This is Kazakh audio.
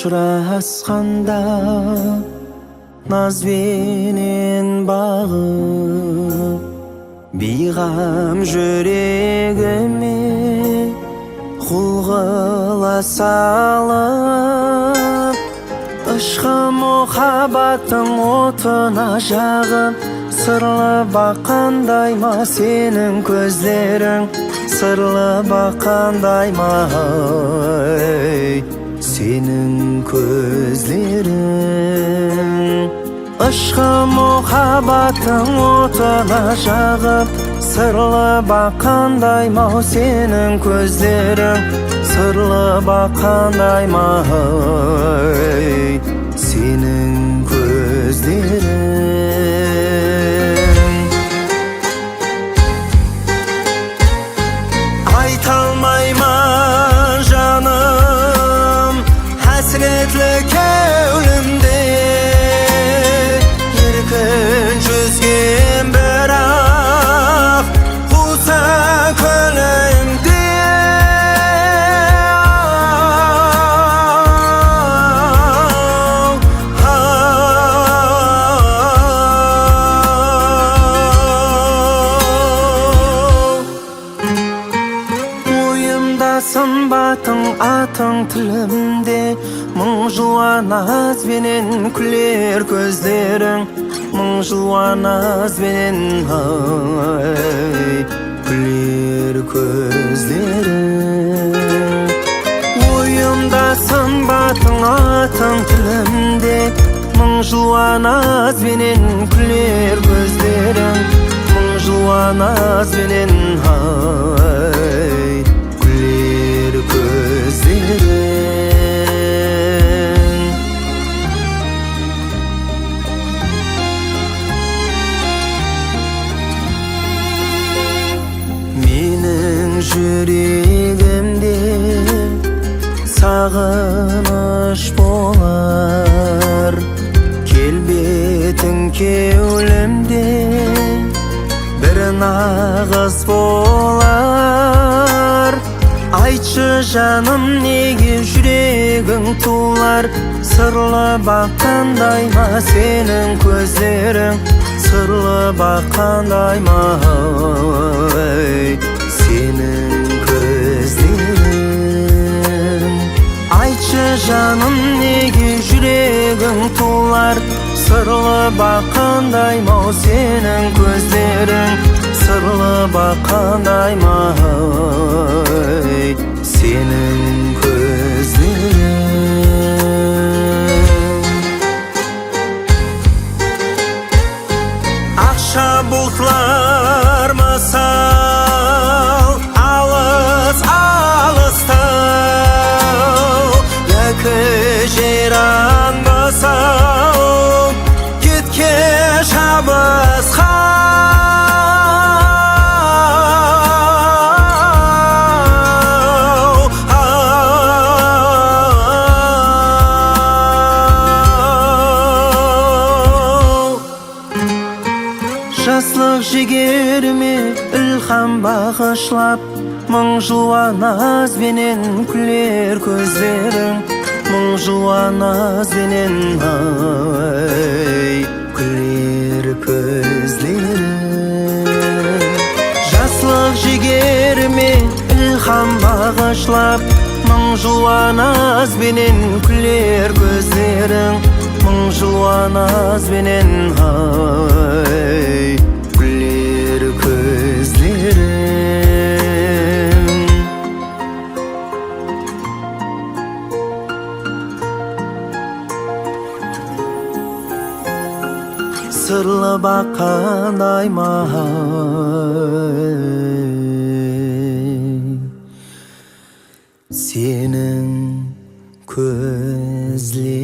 ұшырасқанда назбенен бағып бейғам жүрегіме құл қыла салып ышқы мұхаббаттың отына жағып сырлы баққандай ма сенің көздерің сырлы баққандай ма сенің көздерің ышқы мұхаббаттың отына жағып сырлы баққандай ма сенің көздерің сырлы баққандай ма сенің көздерің айта алмаймын жаным хәсіретлі кеулімде еркін жүзген бірақ қуса көлемде ойымда сымбатың атың тілімде мың жуан азбенен күлер көздерің мың жуан азбенен күлер көздерің ойымда сымбатың атың тілімде мың жуан азбенен күлер көздерің мың жуан азбенен күлер көздерің менің жүрегімде сағыныш болар келбетің кеулімде бір нағыз болар айтшы жаным неге жүрегің тулар сырлы баққандай ма сенің көздерің сырлы баққандай ма сенің көздерің айтшы жаным неге жүрегің тулар сырлы баққандай ма сенің көздерің сырлы баққандай ма сенің көздерің ақша бұлтлар мысал алыс алыстау екі жер аңбасау кетке шабысқа жаслық жігеріме ілхам бағышлап мың жуан азбенен күлер көздерің мың жуан азбенен күлер көздерің жаслық жігеріме ілхам бағышлап мың жуан азбенен күлер көздерің мың жуан азбенен күлер көздерің сырлы баққандай ма сенің көздерің